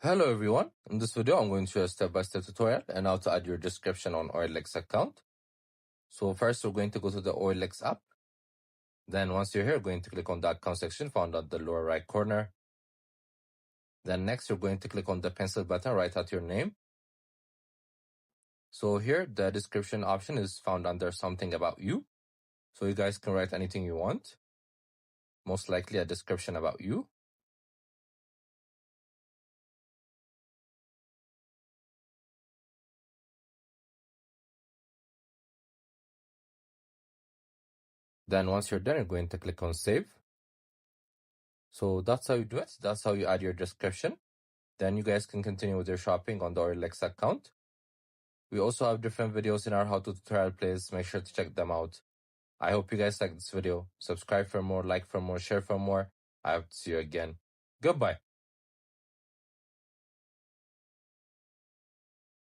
Hello everyone, in this video I'm going to show a step-by-step tutorial on how to add your description on OLX account. So first we're going to go to the OLX app. Then once you're here, you're going to click on the account section found at the lower right corner. Then next you're going to click on the pencil button right at your name. So here the description option is found under something about you. So you guys can write anything you want, most likely a description about you. Then once you're done, you're going to click on save. So that's how you do it. That's how you add your description. Then you guys can continue with your shopping on the OLX account. We also have different videos in our how-to tutorial playlist. Make sure to check them out. I hope you guys like this video. Subscribe for more, like for more, share for more. I hope to see you again. Goodbye.